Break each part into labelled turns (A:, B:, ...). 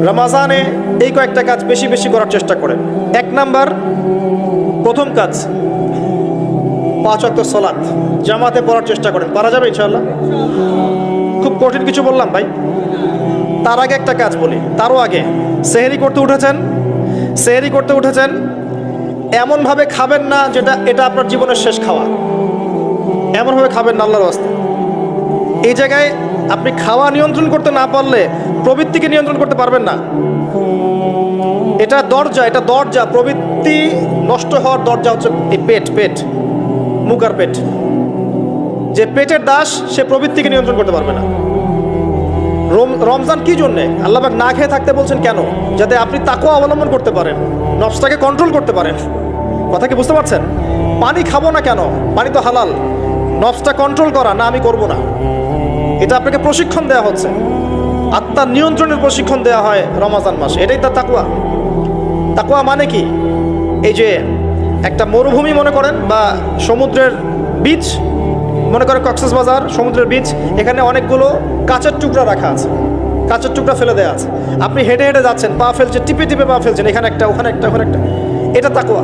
A: রমাজানে এই কয়েকটা কাজ বেশি বেশি করার চেষ্টা করেন। এক নাম্বার, প্রথম কাজ, 5 ওয়াক্ত সালাত জামাতে পড়ার চেষ্টা করেন। পারা যাবে ইনশাআল্লাহ? খুব কঠিন কিছু বললাম ভাই? তার আগে একটা কাজ বলি, তারও আগে, সেহরি করতে উঠেছেন, এমনভাবে খাবেন না যেটা এটা আপনার জীবনের শেষ খাওয়া। এমনভাবে খাবেন না আল্লাহর ওয়াস্তে। এই জায়গায় আপনি খাওয়া নিয়ন্ত্রণ করতে না পারলে প্রবৃত্তিকে নিয়ন্ত্রণ করতে পারবেন না। এটা দরজা, প্রবৃত্তি নষ্ট হওয়ার দরজা হচ্ছে এই পেট, মুখ আর পেট। যে পেটের দাস, সে প্রবৃত্তিকে নিয়ন্ত্রণ করতে পারবে না। রমজান কি জন্যে আল্লাহ পাক না খেয়ে থাকতে বলছেন? কেন? যাতে আপনি তাকওয়া অবলম্বন করতে পারেন, নফসটাকে কন্ট্রোল করতে পারেন। কথা কি বুঝতে পারছেন? পানি খাবো না কেন? পানি তো হালাল। নফসটা কন্ট্রোল করা, না আমি করব না, এটা আপনাকে প্রশিক্ষণ দেওয়া হচ্ছে। আত্মার নিয়ন্ত্রণের প্রশিক্ষণ দেওয়া হয় রমজান মাসে। এটাই তার তাকওয়া। তাকওয়া মানে কি? এই যে একটা মরুভূমি মনে করেন, বা সমুদ্রের বিচ মনে করেন, কক্সবাজার সমুদ্রের বিচ, এখানে অনেকগুলো কাঁচের টুকরা রাখা আছে, কাঁচের টুকরা ফেলে দেওয়া আছে। আপনি হেঁটে হেঁটে যাচ্ছেন, পা ফেলছেন, টিপে টিপে পা ফেলছেন, এখানে একটা, ওখানে একটা, ওখানে একটা। এটা তাকওয়া।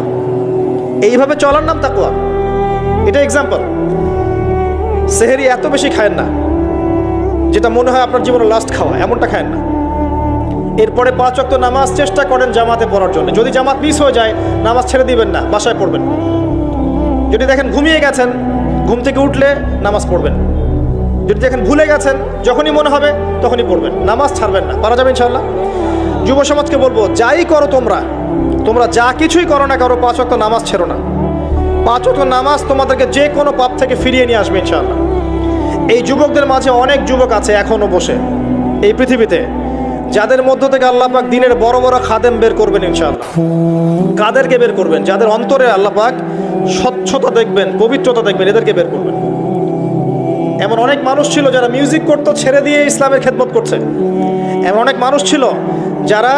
A: এইভাবে চলার নাম তাকওয়া। এটা এক্সাম্পল। সেহরি এত বেশি খায়েন না যেটা মনে হয় আপনার জীবনের লাস্ট খাওয়া, এমনটা খায়েন না। এরপরে 5 ওয়াক্ত নামাজ চেষ্টা করেন জামাতে পড়ার জন্য। যদি জামাত মিস হয়ে যায়, নামাজ ছেড়ে দিবেন না, বাসায় পড়বেন। যদি দেখেন ঘুমিয়ে গেছেন, ঘুম থেকে উঠলে নামাজ পড়বেন। যদি দেখেন ভুলে গেছেন, যখনই মনে হবে তখনই পড়বেন, নামাজ ছাড়বেন না। পারা যাবে ইনশাআল্লাহ? যুব সমাজকে বলবো, যাই করো তোমরা যা কিছুই করো না করো, 5 ওয়াক্ত নামাজ ছেড়ো না। 5 ওয়াক্ত নামাজ তোমাদেরকে যে কোনো পাপ থেকে ফিরিয়ে নিয়ে আসবে ইনশাআল্লাহ। এই যুবকদের মাঝে অনেক যুবক আছে এখনো বসে এই পৃথিবীতে, যাদের মধ্য থেকে আল্লাহ পাক দিনের বড় বড় খাদেম বের করবেন ইনশাআল্লাহ। কাদেরকে বের করবেন? যাদের অন্তরে আল্লাহ পাক স্বচ্ছতা দেখবেন, পবিত্রতা দেখবেন, এদেরকে বের করবেন। এমন অনেক মানুষ ছিল যারা মিউজিক করতো, ছেড়ে দিয়ে ইসলামের খেদমত করছে। এমন অনেক মানুষ ছিল যারা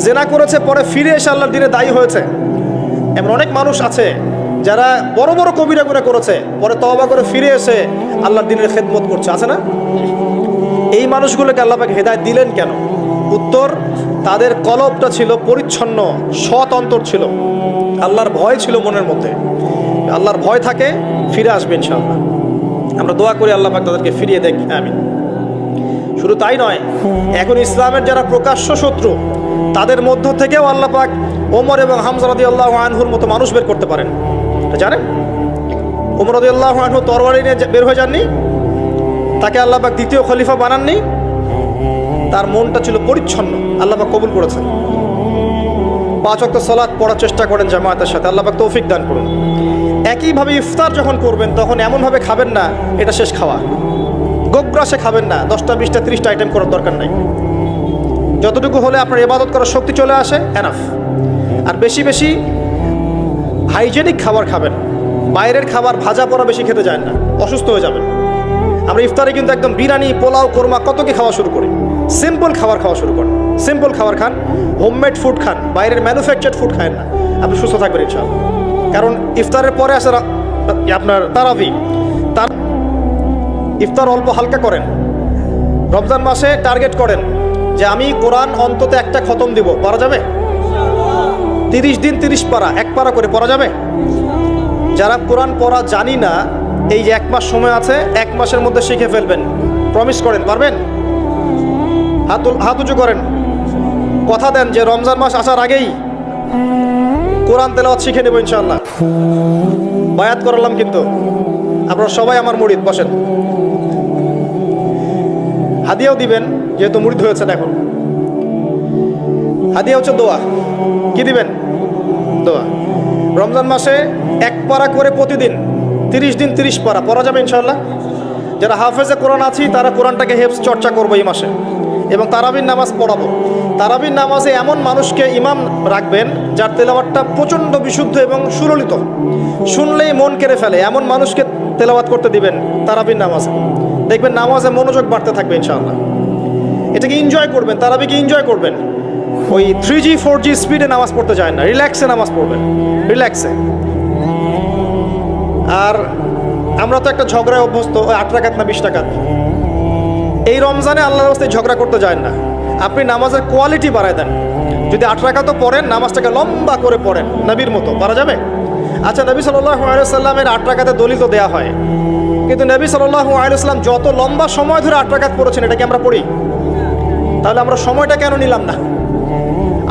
A: জেনা করেছে, পরে ফিরে এসে আল্লাহর দিনে দায়ী হয়েছে। এমন অনেক মানুষ আছে যারা বড় বড় কবিরা গুনাহ করেছে, পরে তওবা করে ফিরে এসে আল্লাহর দিনের খেদমত করছে, আছে না? এই মানুষগুলোকে আল্লাহ পাক হেদায়েত দিলেন কেন? উত্তর, তাদের কলবটা ছিল পরিচ্ছন্ন, সৎ অন্তর ছিল, আল্লাহর ভয় ছিল মনের মধ্যে। আল্লাহর ভয় থাকে, ফিরে আসবে ইনশাআল্লাহ। আমরা দোয়া করি আল্লাহ পাক তাদেরকে ফিরিয়ে দেখ, আমিন। শুধু তাই নয়, এখন ইসলামের যারা প্রকাশ্য শত্রু, তাদের মধ্য থেকেও আল্লাহ পাক ওমর এবং হামজা রাদিয়াল্লাহু আনহুর মতো মানুষ বের করতে পারেন। জানেন, ওমর রাদিয়াল্লাহু আনহু তরবারি নিয়ে বের হয়ে যাননি, তাকে আল্লাহ পাক দ্বিতীয় খলিফা বানাননি। তার মনটা ছিল পরিচ্ছন্ন, আল্লাহ পাক কবুল করেছেন। 5 ওয়াক্ত সালাত পড়ার চেষ্টা করেন জামাতের সাথে, আল্লাহ পাক তৌফিক দান করুন। একইভাবে ইফতার যখন করবেন, তখন এমনভাবে খাবেন না এটা শেষ খাওয়া। গোগ্রাসে খাবেন না, 10টা 20টা 30টা আইটেম করার দরকার নাই। যতটুকু হলে আপনার ইবাদত করার শক্তি চলে আসে, এনাফ। আর বেশি বেশি হাইজেনিক খাবার খাবেন। বাইরের খাবার ভাজা পোড়া বেশি খেতে যায় না, অসুস্থ হয়ে যাবেন। আমরা ইফতারে কিন্তু একদম বিরিয়ানি, পোলাও, কোরমা কত কি খাওয়া শুরু করি। সিম্পল খাবার খাওয়া শুরু করেন, সিম্পল খাবার খান, হোমমেড ফুড খান, বাইরের ম্যানুফ্যাকচার্ড ফুড খায় না। আপনি সুস্থ থাকবেন ইনশাআল্লাহ। কারণ ইফতারের পরে আসে আপনার তারাবি। ইফতার অল্প হালকা করেন। রমজান মাসে টার্গেট করেন যে আমি কোরআন অন্তত একটা খতম দিব। পড়া যাবে? 30 দিন 30 পারা, 1 পারা করে পড়া যাবে? যারা কোরআন পড়া জানি না, এই যে 1 মাস সময় আছে, 1 মাসের মধ্যে শিখে ফেলবেন। প্রমিস করেন, পারবেন? হাত উঁচু করেন, কথা দেন যে রমজান মাস আসার আগেই কোরআন তেলাওয়াত শিখে নেব ইনশাআল্লাহ। বায়াত করালাম কিন্তু, আপনারা সবাই আমার মুরিদ। বসেন, হাদিয়াও দিবেন যেহেতু মুরিদ হয়েছেন। এখন হাদিয়া হচ্ছে দোয়া। কি দিবেন? দোয়া। রমজান মাসে 1 পারা করে প্রতিদিন, 30 দিন 30 পারা পড়া যাবে ইনশাআল্লাহ। যারা হাফেজে কোরআন আছি, তারা কোরআনটাকে হেফজ চর্চা করবো এই মাসে, এবং তারাবির নামাজ পড়াবো। তারাবির নামাজে এমন মানুষকে ইমাম রাখবেন যার তেলাওয়াতটা প্রচণ্ড বিশুদ্ধ এবং সুললিত, শুনলেই মন কেড়ে ফেলে, এমন মানুষকে তেলাওয়াত করতে দিবেন তারাবির নামাজে। দেখবেন নামাজে মনোযোগ বাড়তে থাকবে ইনশাআল্লাহ। এটাকে এনজয় করবেন, তারাবিকে এনজয় করবেন। ওই 3G 4G স্পিডে নামাজ পড়তে যায় না, রিল্যাক্সে নামাজ পড়বেন, রিল্যাক্সে। আর আমরা তো একটা ঝগড়ায় অভ্যস্ত, ওই 8 রাকাত না 20 রাকাত। এই রমজানে আল্লাহর রাস্তায় ঝগড়া করতে যায় না। আপনি নামাজের কোয়ালিটি বাড়ায় দেন। যদি 8 রাকাতও পড়েন, নামাজটাকে লম্বা করে পড়েন নবীর মতো, পারা যাবে? আচ্ছা, নবী সাল্লাল্লাহু আলাইহি ওয়াসাল্লামের 8 রাকাতে দলিল তো দেওয়া হয়, কিন্তু নবী সাল্লাল্লাহু আলাইহি ওয়াসাল্লাম যত লম্বা সময় ধরে 8 রাকাত পড়েছেন, এটা কি আমরা পড়ি? তাহলে আমরা সময়টা কেন নিলাম না?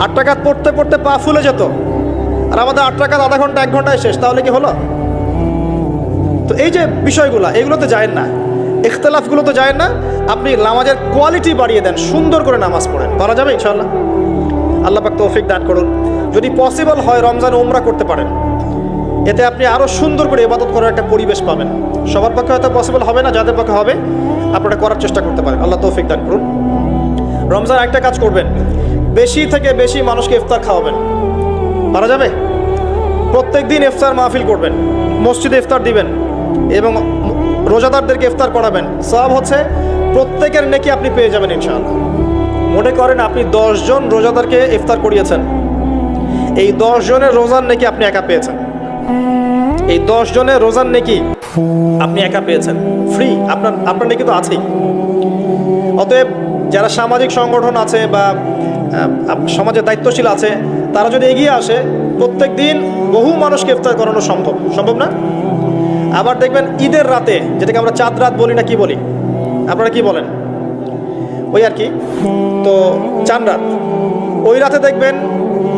A: 8 রাকাত পড়তে পড়তে পা ফুলে যেত, আর আমাদের 8 রাকাত আধা ঘন্টা 1 ঘন্টায় শেষ, তাহলে কি হলো? তো এই যে বিষয়গুলো, এগুলোতে যায়েন না, ইখতিলাফগুলো তো যায়েন না। আপনি নামাজের কোয়ালিটি বাড়িয়ে দেন, সুন্দর করে নামাজ পড়েন, পারা যাবে ইনশাআল্লাহ। আল্লাহ পাক তৌফিক দান করুন। যদি পসিবল হয় রমজান উমরা করতে পারেন, এতে আপনি আরও সুন্দর করে ইবাদত করার একটা পরিবেশ পাবেন। সবার পক্ষে হয়তো পসিবল হবে না, যাদের পক্ষে হবে আপনারা করার চেষ্টা করতে পারেন। আল্লাহ তৌফিক দান করুন। রমজান একটা কাজ করবেন, বেশি থেকে বেশি মানুষকে ইফতার খাওয়াবেন, পারা যাবে? প্রত্যেক দিন ইফতার মাহফিল করবেন, মসজিদে ইফতার দিবেন এবং রোজাদারদেরকে ইফতার করাবেন। সওয়াব হচ্ছে প্রত্যেকের নেকি আপনি পেয়ে যাবেন ইনশাআল্লাহ। মনে করেন আপনি 10 জন রোজাদারকে ইফতার করিয়েছেন, এই 10 জনের রোজার নেকি আপনি একা পেয়েছেন। এই 10 জনের রোজার নেকি আপনি একা পেয়েছেন, ফ্রি, আপনার নেকি তো আছেই। অতএব যারা সামাজিক সংগঠন আছে বা সমাজের দায়িত্বশীল আছে, তারা যদি এগিয়ে আসে, প্রত্যেক দিন বহু মানুষকে ইফতার করানো সম্ভব না? আবার দেখবেন ঈদের রাতে, যেটাকে আমরা চাঁদ রাত বলি না কি বলি, আপনারা কি বলেন? ওই আর কি, তো চাঁদ রাত, ওই রাতে দেখবেন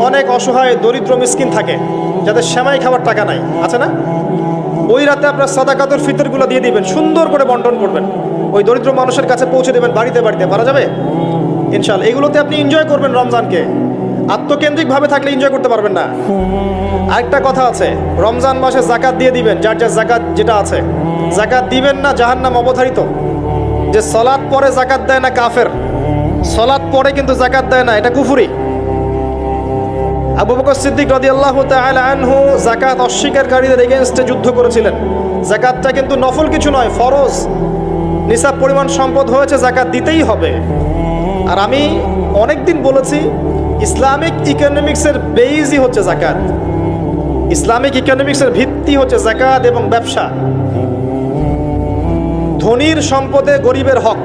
A: অনেক অসহায় দরিদ্র মিসকিন থাকে, যাদের সেমাই খাবার টাকা নাই, আছে না? ওই রাতে আপনার সাদাকাতুল ফিতরগুলো দিয়ে দিবেন, সুন্দর করে বন্টন করবেন, ওই দরিদ্র মানুষের কাছে পৌঁছে দেবেন বাড়িতে বাড়িতে, পারা যাবে ইনশাআল্লাহ। এগুলোতে আপনি এনজয় করবেন রমজানকে। আত্মকেন্দ্রিকভাবে থাকলে এনজয় করতে পারবেন না। আরেকটা কথা আছে, রমজান মাসে জাকাত দিয়ে দিবেন, যার যার জাকাত যেটা আছে। জাকাত দিবেন না, জাহান্নাম অবধারিত। যে সলাৎ পরে জাকাত দেয় না কাফের, সলাৎ পরে কিন্তু জাকাত দেয় না, এটা কুফরি। আবু বকর সিদ্দিক রাদিয়াল্লাহু তাআলা আনহু যাকাত অস্বীকারীদের এগেইনস্টে যুদ্ধ করেছিলেন। যাকাতটা কিন্তু নফল কিছু নয়, ফরজ। নিসাব পরিমাণ সম্পদ হয়েছে, যাকাত দিতেই হবে। আর আমি অনেক দিন বলেছি, ইসলামিক ইকোনমিক্সের বেইজই হচ্ছে যাকাত। ইসলামিক ইকোনমিক্সের ভিত্তি হচ্ছে যাকাত এবং ব্যবসা। ধনীর সম্পদে গরিবের হক।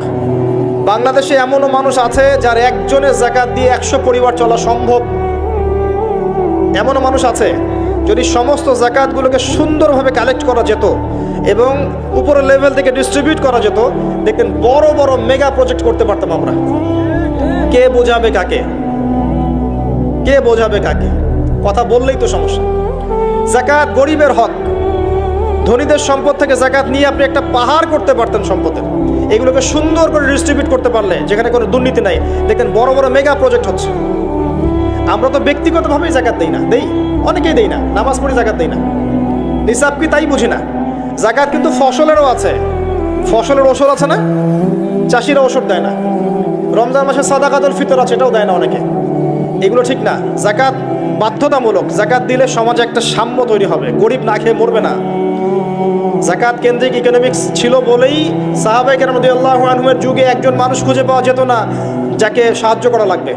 A: বাংলাদেশে এমনও মানুষ আছে যার একজনের যাকাত দিয়ে 100 পরিবার চলা সম্ভব। এমনও মানুষ আছে, যদি সমস্ত যাকাতগুলোকে সুন্দরভাবে কালেক্ট করা যেত এবং উপরের লেভেল থেকে ডিস্ট্রিবিউট করা যেত, দেখতেন বড় বড় মেগা প্রজেক্ট করতে পারতাম আমরা। কে বোঝাবে কাকে? কে বোঝাবে কাকে? কথা বললেই তো সমস্যা। যাকাত গরিবের হক। ধনীদের সম্পদ থেকে যাকাত নিয়ে আপনি একটা পাহাড় করতে পারতেন সম্পদের। এগুলোকে সুন্দর করে ডিস্ট্রিবিউট করতে পারলে, যেখানে কোনো দুর্নীতি নাই, দেখতেন বড় বড় মেগা প্রজেক্ট হচ্ছে। আমরা তো ব্যক্তিগতভাবেই যাকাত দেই না, অনেকেই দেই না, নামাজ পড়ি যাকাত দেই না। নিসাব কি তাই বুঝি না। যাকাত কিন্তু ফসলেরও আছে, ফসলের ওষুধ আছে না, চাষিরা ওষুধ দেয় না। রমজান মাসে সাদাকাতুল ফিতর আছে, এটাও দেয় না অনেকে। এগুলো ঠিক না। যাকাত বাধ্যতামূলক। যাকাত দিলে সমাজে একটা সাম্য তৈরি হবে, গরিব না খেয়ে মরবে না। যাকাত কেন্দ্রিক ইকোনমিক্স ছিল বলেই সাহাবায়ে কেরাম রাদিয়াল্লাহু আনহুমের যুগে একজন মানুষ খুঁজে পাওয়া যেত না যাকে সাহায্য করা লাগবে,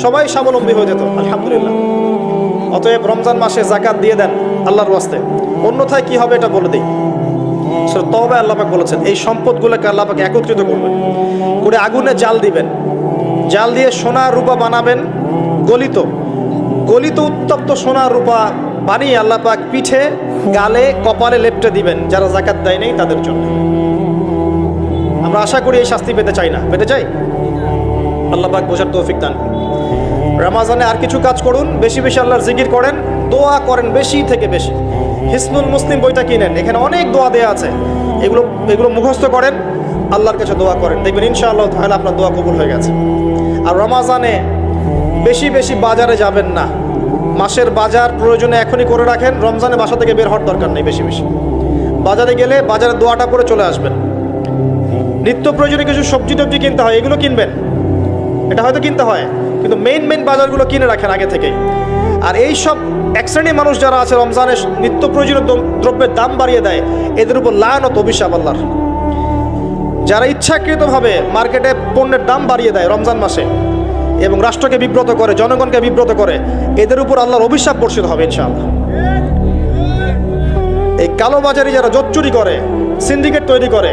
A: সবাই স্বাবলম্বী হয়ে যেত, আলহামদুলিল্লাহ। অতএব রমজান মাসে যাকাত দিয়ে দেন আল্লাহর ওয়াস্তে, অন্যথায় কি হবে এটা বলে দিই। সূরা তাওবা আল্লাহ পাক বলেছেন, এই সম্পদগুলোকে আল্লাহ পাক একত্রিত করবেন, করে আগুনে জাল দিবেন, জাল দিয়ে সোনা রূপা বানাবেন, গলিত উত্তপ্ত সোনা রূপা বানিয়ে আল্লাহ পাক পিঠে, গালে, কপালে লেপটে দিবেন যারা যাকাত দেয় নেই তাদের জন্য। আমরা আশা করি এই শাস্তি পেতে চাই না, পেতে চাই? আল্লাহ পাক বোঝার তৌফিক দান। রমজানে আর কিছু কাজ করুন, বেশি বেশি আল্লাহর জিকির করেন, দোয়া করেন বেশি থেকে বেশি। হিসনুল মুসলিম বইটা কিনেন, এখানে অনেক দোয়া দেওয়া আছে, এগুলো মুখস্থ করেন, আল্লাহর কাছে দোয়া করেন, দেখবেন ইনশাআল্লাহ তাআলা আপনার দোয়া কবুল হয়ে গেছে। আর রমজানে বেশি বেশি বাজারে যাবেন না। মাসের বাজার প্রয়োজনে এখনই করে রাখেন, রমজানে বাসা থেকে বের হওয়ার দরকার নেই। বেশি বেশি বাজারে গেলে বাজারের দোয়াটা করে চলে আসবেন। নিত্য প্রয়োজনীয় কিছু সবজি টবজি কিনতে হয়, এগুলো কিনবেন, এটা হয়তো কিনতে হয়, কিন্তু মেইন বাজারগুলো কিনে রাখেন আগে থেকেই। আর এই সব এক শ্রেণীর মানুষ যারা আছে রমজানে নিত্য প্রয়োজনীয় দ্রব্যের দাম বাড়িয়ে দেয়, এদের উপর লানত অভিশাপ আল্লাহর। যারা ইচ্ছাকৃতভাবে মার্কেটে পণ্যের দাম বাড়িয়ে দেয় রমজান মাসে এবং রাষ্ট্রকে বিব্রত করে, জনগণকে বিব্রত করে, এদের উপর আল্লাহর অভিশাপ বর্ষিত হবে ইনশাআল্লাহ। এই কালোবাজারি যারা জোচ্চুরি করে, সিন্ডিকেট তৈরি করে,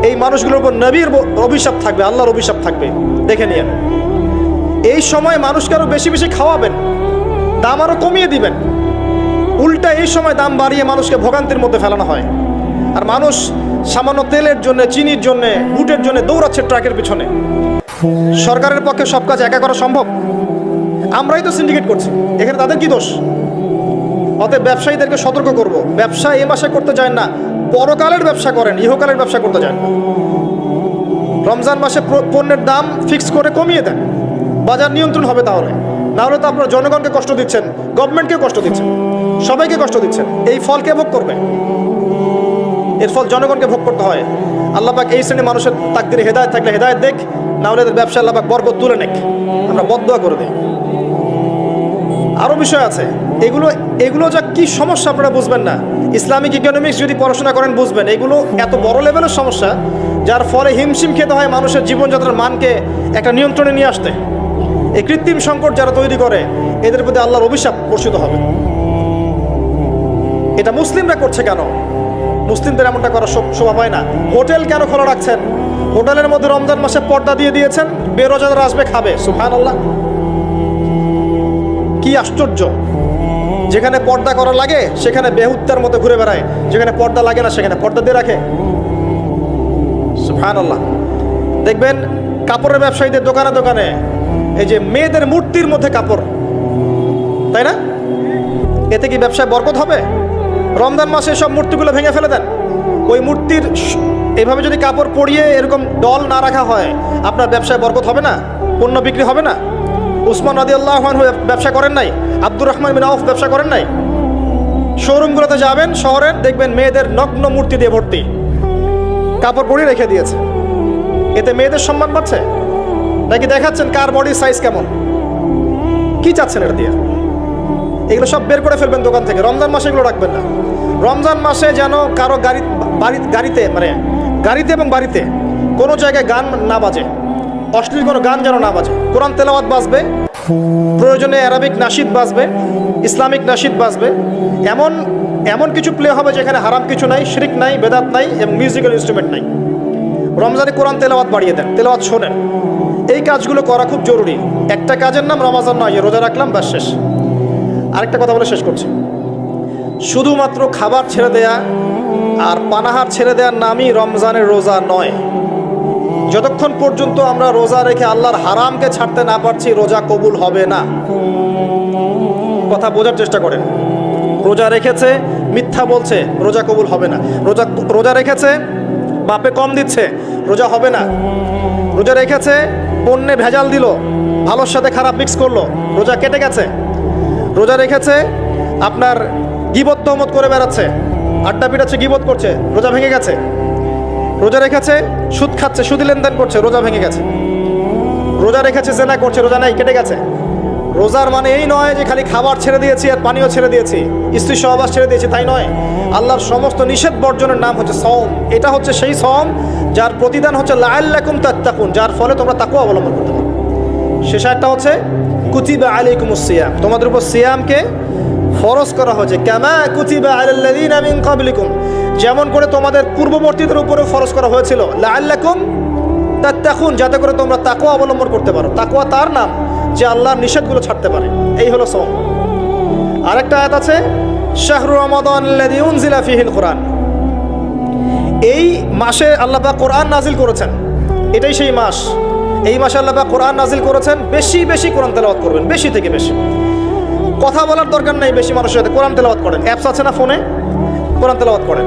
A: এই মানুষগুলোর উপর নবীর অভিশাপ থাকবে, আল্লাহর অভিশাপ থাকবে, দেখে নিয়েন। এই সময় মানুষকে আরও বেশি বেশি খাওয়াবেন, দাম আরও কমিয়ে দিবেন। উল্টা এই সময় দাম বাড়িয়ে মানুষকে ভোগান্তির মধ্যে ফেলানো হয়। আর মানুষ সামান্য তেলের জন্য, চিনির জন্য, বুটের জন্য দৌড়াচ্ছে ট্রাকের পিছনে। সরকারের পক্ষে সব কাজ একা করা সম্ভব? আমরাই তো সিন্ডিকেট করছি, এখানে তাদের কি দোষ? অতএব ব্যবসায়ীদেরকে সতর্ক করব, ব্যবসা এই মাসে করতে যায় না, পরকালের ব্যবসা করেন, ইহকালের ব্যবসা করতে যায় না। রমজান মাসে পণ্যের দাম ফিক্স করে কমিয়ে দেন, বাজার নিয়ন্ত্রণ হবে। তাহলে না হলে তো আপনারা জনগণকে কষ্ট দিচ্ছেন, গভর্নমেন্টকে কষ্ট দিচ্ছেন, সবাইকে কষ্ট দিচ্ছেন। এই ফল কে ভোগ করবে? এর ফল জনগণকে ভোগ করতে হয়। আল্লাহ পাক এই শ্রেণীর মানুষের তাকদিরে হেদায়েত থাকলে হেদায়েত দেখ, না হলে এদের ব্যবসা আল্লাহ পাক বরকত তুলে নেক, আমরা বদদোয়া করে দিই। আরও বিষয় আছে, এগুলো যা কি সমস্যা আপনারা বুঝবেন না। ইসলামিক ইকোনমিক্স যদি পড়াশোনা করেন বুঝবেন, এগুলো এত বড় লেভেলের সমস্যা, যার ফলে হিমশিম খেতে হয় মানুষের জীবনযাত্রার মানকে একটা নিয়ন্ত্রণে নিয়ে আসতে। এই কৃত্রিম সংকট যারা তৈরি করে, এদের প্রতি আল্লাহর অভিশাপ বর্ষিত হবে। এটা মুসলিমরা করছে কেন? মুসলিমদের এমনটা করার শোভা পায় না। হোটেল কেন খোলা রাখছেন? হোটেলের মধ্যে রমজান মাসে পর্দা দিয়ে দিয়েছেন, বেরোজাদার আসবে, খাবে। সুবহানাল্লাহ, কি আশ্চর্য! যেখানে পর্দা করা লাগে সেখানে বেহুত্তার মতো ঘুরে বেড়ায়, যেখানে পর্দা লাগে না সেখানে পর্দা দিয়ে রাখে। সুবহানাল্লাহ। দেখবেন কাপড়ের ব্যবসায়ীদের দোকানে দোকানে এই যে মেয়েদের মূর্তির মধ্যে কাপড়, তাই না? এতে কি ব্যবসায় বরকত হবে? রমজান মাসে সব মূর্তিগুলো ভেঙে ফেলে দেন। ওই মূর্তির এইভাবে যদি কাপড় পরিয়ে এরকম ডল না রাখা হয়, আপনার ব্যবসায় বরকত হবে না? পণ্য বিক্রি হবে না? উসমান রাদিয়াল্লাহু আনহু ব্যবসা করেন নাই? আব্দুর রহমান বিন আউফ ব্যবসা করেন নাই? শোরুমগুলোতে যাবেন শহরের, দেখবেন মেয়েদের নগ্ন মূর্তি দিয়ে ভর্তি, কাপড় পরিয়ে রেখে দিয়েছে। এতে মেয়েদের সম্মান পাচ্ছে নাকি দেখাচ্ছেন কার বডি সাইজ কেমন? কি চাচ্ছেন এটা দিয়ে? এগুলো সব বের করে ফেলবেন দোকান থেকে। রমজান মাসে এগুলো রাখবেন না। রমজান মাসে যেন কারো গাড়িতে এবং বাড়িতে কোনো জায়গায় গান না বাজে, অশ্লীল কোনো গান যেন না বাজে। কোরআন তেলাওয়াত বাজবে, প্রয়োজনে অ্যারাবিক নাশিদ বাজবে, ইসলামিক নাশিদ বাজবে। এমন কিছু প্লে হবে যেখানে হারাম কিছু নাই, শিরক নাই, বেদাত নাই এবং মিউজিক্যাল ইনস্ট্রুমেন্ট নাই। রমজানে কোরআন তেলাওয়াত বাড়িয়ে দেন, তেলাওয়াত শোনেন। এই কাজগুলো করা খুব জরুরি। একটা কাজের নাম রমজান নয়, রোজা রাখলাম ব্যাস শেষ। আরেকটা কথা বলে শেষ করছি, শুধুমাত্র খাবার ছেড়ে দেয়া আর পানাহার ছেড়ে দেওয়ার নামই রমজানের রোজা নয়। যতক্ষণ পর্যন্ত আমরা রোজা রেখে আল্লাহর হারামকে ছাড়তে না পারছি, রোজা কবুল হবে না। কথা বোঝার চেষ্টা করেন। রোজা রেখেছে, মিথ্যা বলছে, রোজা কবুল হবে না। রোজা রেখেছে, বাপে কম দিচ্ছে, রোজা হবে না। রোজা রেখেছে, পণ্যে ভেজাল দিল, ভালোর সাথে খারাপ মিক্স করলো, রোজা কেটে গেছে। রোজা রেখেছে, আপনার গীবত তহমত করে বেড়াচ্ছে, আড্ডা পিটাচ্ছে, গীবত করছে, রোজা ভেঙে গেছে। রোজা রেখেছে, সুদ খাচ্ছে, সুদি লেনদেন করছে, রোজা ভেঙে গেছে। রোজা রেখেছে, জেনা করছে, রোজা নাই, কেটে গেছে। রোজার মানে এই নয় যে খালি খাবার ছেড়ে দিয়েছি আর পানীয় ছেড়ে দিয়েছি, স্ত্রী সহবাস ছেড়ে দিয়েছি, তাই নয়। আল্লাহর সমস্ত নিষেধ বর্জনের নাম হচ্ছে সওম। এটা হচ্ছে সেই সওম যার প্রতিদান হচ্ছে লাআল্লাকুম তাত্তাকুন, যার ফলে তোমরা তাকওয়া অবলম্বন করতে পারো। শেষ আয়াতটা হচ্ছে কুতিবা আলাইকুমুস সিয়াম, তোমাদের উপর সিয়ামকে ফরজ করা হয়েছে। কামা কুতিবা আলাল্লাযীনা মিন ক্বাবলিকুম, যেমন করে তোমাদের পূর্ববর্তীদের উপরেও ফরজ করা হয়েছিল। লাআল্লাকুম তাত্তাকুন, যাতে করে তোমরা তাকওয়া অবলম্বন করতে পারো। তাকওয়া তার নাম যে আল্লাহর নিষেধগুলো ছাড়তে পারে। এই হলো সওম। আরেকটা আয়াত আছে, শাহরু রমাদানাল্লাযী উনজিলা ফীহিল কুরআন, এই মাসে আল্লাহ পাক কোরআন নাজিল করেছেন। এটাই সেই মাস। এই মাসে আল্লাহ পাক কোরআন নাজিল করেছেন। বেশি বেশি কোরআন তেলাওয়াত করবেন, বেশি থেকে বেশি। কথা বলার দরকার নেই, বেশি মানুষের সাথে কোরআন তেলাওয়াত করেন। অ্যাপস আছে না ফোনে, কোরআন তেলাওয়াত করেন।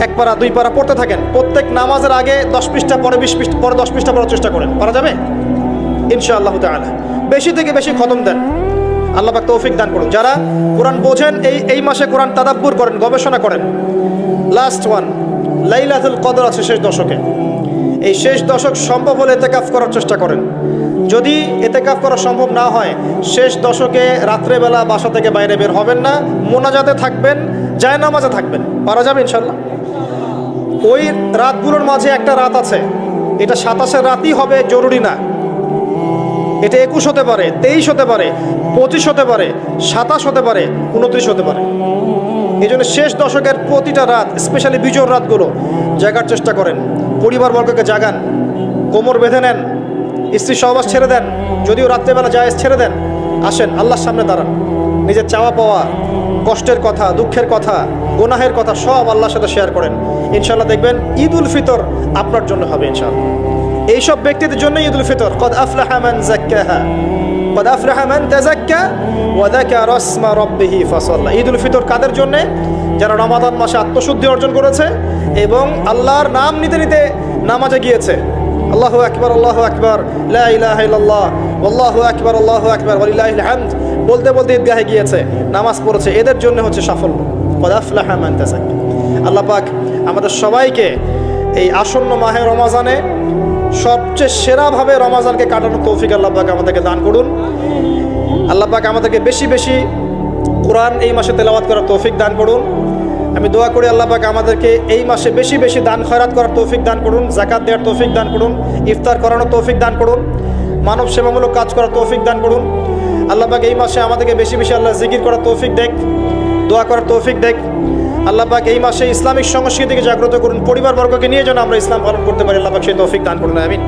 A: 1 পারা 2 পারা পড়তে থাকেন। প্রত্যেক নামাজের আগে 10 পৃষ্ঠা, পরে 20 পৃষ্ঠা, পরে 10 পৃষ্ঠা পড়ার চেষ্টা করেন। পারা যাবে ইনশাআল্লাহ তাআলা। বেশি থেকে বেশি খতম দেন, আল্লাহ পাক তৌফিক দান করুন। যারা কোরআন বোঝেন, এই মাসে কোরআন তাদাব্বুর করেন, গবেষণা করেন। লাস্ট ওয়ান, লাইলাতুল কদর আছে শেষ দশকে। এই শেষ দশক সম্ভব হলে ইতিকাফ করার চেষ্টা করেন। যদি ইতিকাফ করা সম্ভব না হয়, শেষ দশকে রাত্রেবেলা বাসা থেকে বাইরে বের হবেন না, মোনাজাতে থাকবেন, জায়নামাজে থাকবেন। পারা যাবে ইনশাআল্লাহ। ওই রাতগুলোর মাঝে একটা রাত আছে, এটা 27-এর রাতই হবে জরুরি না। এটা 21 হতে পারে, 23 হতে পারে, 25 হতে পারে, 27 হতে পারে, 29 হতে পারে। এই জন্য শেষ দশকের প্রতিটা রাত, স্পেশালি বিজোর রাতগুলো জাগার চেষ্টা করেন। পরিবারবর্গকে জাগান, কোমর বেঁধে নেন, স্ত্রী সহবাস ছেড়ে দেন, যদিও রাত্রেবেলা জায়েজ ছেড়ে দেন। আসেন আল্লাহর সামনে দাঁড়ান, নিজের চাওয়া পাওয়া, কষ্টের কথা, দুঃখের কথা, গুনাহের কথা সব আল্লাহর সাথে শেয়ার করেন। ইনশাআল্লাহ দেখবেন ঈদ উল ফিতর আপনার জন্য হবে ইনশাআল্লাহ। এইসব ব্যক্তিদের জন্য ঈদ উল ফিতর। কদ আফলাহা মান যাক্কাহা কদ আফলাহা মান তাযাক্কা ওয়া যাকারা ইসমা রাব্বিহি ফাসাল্লা। ঈদ উল ফিতর কাদের জন্য? যারা রমাদান মাসে আত্মশুদ্ধি অর্জন করেছে এবং আল্লাহর নাম নিতে নিতে নামাজে গিয়েছে। আল্লাহু আকবার, আল্লাহু আকবার, লা ইলাহা ইল্লাল্লাহ, আল্লাহু আকবার, আল্লাহু আকবার, ওয়ালিল্লাহিল হামদ বলতে বলতে ঈদগাহে গিয়েছে, নামাজ পড়েছে। এদের জন্য হচ্ছে সাফল্য। কদ আফলাহা মান তাযাক্কা। আল্লাহ পাক আমাদের সবাইকে এই আসন্ন মাহে রমাজানে সবচেয়ে সেরাভাবে রমাজানকে কাটানোর তৌফিক আল্লাহ পাক আমাদেরকে দান করুন। আল্লাহ পাক আমাদেরকে বেশি বেশি কোরআন এই মাসে তেলাওয়াত করার তৌফিক দান করুন। আমি দোয়া করি আল্লাহ পাক আমাদেরকে এই মাসে বেশি বেশি দান খয়রাত করার তৌফিক দান করুন, যাকাত দেওয়ার তৌফিক দান করুন, ইফতার করানোর তৌফিক দান করুন, মানব সেবামূলক কাজ করার তৌফিক দান করুন। আল্লাহ পাক এই মাসে আমাদেরকে বেশি বেশি আল্লাহ জিকির করার তৌফিক দেখ, দোয়া করার তৌফিক দেখ। আল্লাহ পাক এই মাসে ইসলামিক সংস্কৃতিকে জাগ্রত করুন, পরিবারবর্গকে নিয়ে যেন আমরা ইসলাম পালন করতে পারি। আল্লাহ পাক সেই তৌফিক দান করুন, আমিন।